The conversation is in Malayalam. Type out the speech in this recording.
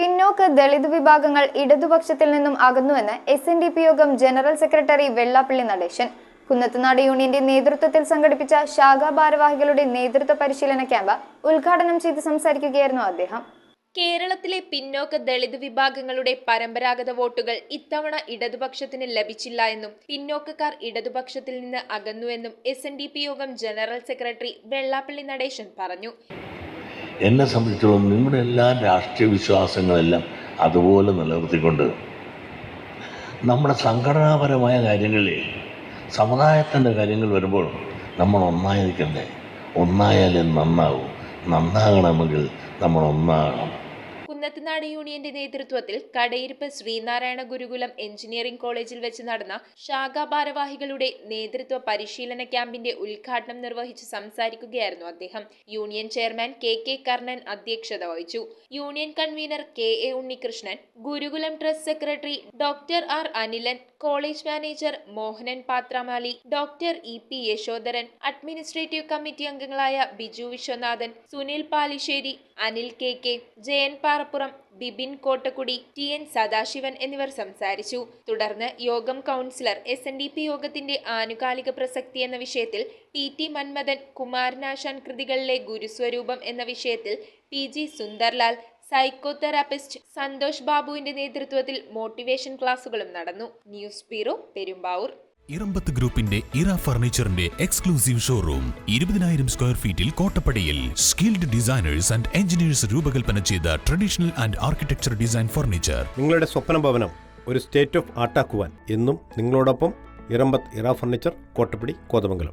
പിന്നോക്ക ദളിത് വിഭാഗങ്ങൾ ഇടതുപക്ഷത്തിൽ നിന്നും അകന്നുവെന്ന് SNDP യോഗം ജനറൽ സെക്രട്ടറി വെള്ളാപ്പള്ളി നടേശൻ. കുന്നത്തുനാട് യൂണിയന്റെ നേതൃത്വത്തിൽ സംഘടിപ്പിച്ച ശാഖാ ഭാരവാഹികളുടെ നേതൃത്വ പരിശീലന ക്യാമ്പ് ഉദ്ഘാടനം ചെയ്ത് സംസാരിക്കുകയായിരുന്നു അദ്ദേഹം. കേരളത്തിലെ പിന്നോക്ക ദളിത് വിഭാഗങ്ങളുടെ പരമ്പരാഗത വോട്ടുകൾ ഇത്തവണ ഇടതുപക്ഷത്തിന് ലഭിച്ചില്ല എന്നും പിന്നോക്കക്കാർ ഇടതുപക്ഷത്തിൽ നിന്ന് അകന്നുവെന്നും SNDP യോഗം ജനറൽ സെക്രട്ടറി വെള്ളാപ്പള്ളി നടേശൻ പറഞ്ഞു. എന്നെ സംബന്ധിച്ചിടത്തോളം നിങ്ങളുടെ എല്ലാ രാഷ്ട്രീയ വിശ്വാസങ്ങളെല്ലാം അതുപോലെ നിലനിർത്തിക്കൊണ്ട് നമ്മുടെ സംഘടനാപരമായ കാര്യങ്ങളിൽ സമുദായത്തിൻ്റെ കാര്യങ്ങൾ വരുമ്പോൾ നമ്മൾ ഒന്നായി നിൽക്കണ്ടേ. ഒന്നായാലും നന്നാകണമെങ്കിൽ നമ്മൾ ഒന്നാകണം. കുന്നത്തുനാട് യൂണിയന്റെ നേതൃത്വത്തിൽ കടയിരുപ്പ് ശ്രീനാരായണ ഗുരുകുലം എഞ്ചിനീയറിംഗ് കോളേജിൽ വെച്ച് നടന്ന ശാഖാ ഭാരവാഹികളുടെ നേതൃത്വ പരിശീലന ക്യാമ്പിന്റെ ഉദ്ഘാടനം നിർവഹിച്ച് സംസാരിക്കുകയായിരുന്നു അദ്ദേഹം. യൂണിയൻ ചെയർമാൻ KK കർണൻ അധ്യക്ഷത വഹിച്ചു. Union convener KA Unnikrishnan, Gurukulam trust secretary Dr. R. Anilan, college manager Mohanan Pathramali, Dr. EP Yashodharan, administrative committee അംഗങ്ങളായ ബിജു വിശ്വനാഥൻ, സുനിൽ പാലിശ്ശേരി, അനിൽ KK, ജയൻ പാറപ്പുറം, ബിബിൻ കോട്ടക്കുടി, TN സദാശിവൻ എന്നിവർ സംസാരിച്ചു. തുടർന്ന് യോഗം കൗൺസിലർ SNDP യോഗത്തിന്റെ ആനുകാലിക പ്രസക്തി എന്ന വിഷയത്തിൽ PT മന്മഥൻ, കുമാരനാശാൻ കൃതികളിലെ ഗുരുസ്വരൂപം എന്ന വിഷയത്തിൽ PG സുന്ദർലാൽ, സൈക്കോതെറാപ്പിസ്റ്റ് സന്തോഷ് ബാബുവിന്റെ നേതൃത്വത്തിൽ മോട്ടിവേഷൻ ക്ലാസുകളും നടന്നു. News bureau, Perumbavoor. ഇറമ്പത്ത് ഗ്രൂപ്പിന്റെ ഇറ ഫർണിച്ചറിന്റെ എക്സ്ക്ലൂസീവ് ഷോറൂം 20,000 സ്ക്വയർ ഫീറ്റിൽ കോട്ടപ്പടിയിൽ. സ്കിൽഡ് ഡിസൈനേഴ്സ് ആൻഡ് എഞ്ചിനീയേഴ്സ് രൂപകൽപ്പന ചെയ്ത traditional and architecture design furniture. നിങ്ങളുടെ സ്വപ്ന ഭവനം ഒരു സ്റ്റേറ്റ് ഓഫ് ആർട്ടാക്കുവാൻ എന്നും നിങ്ങളോടൊപ്പം ഇറമ്പത്ത് ഇറ ഫർണിച്ചർ, കോട്ടപ്പടി, കോതമംഗലം.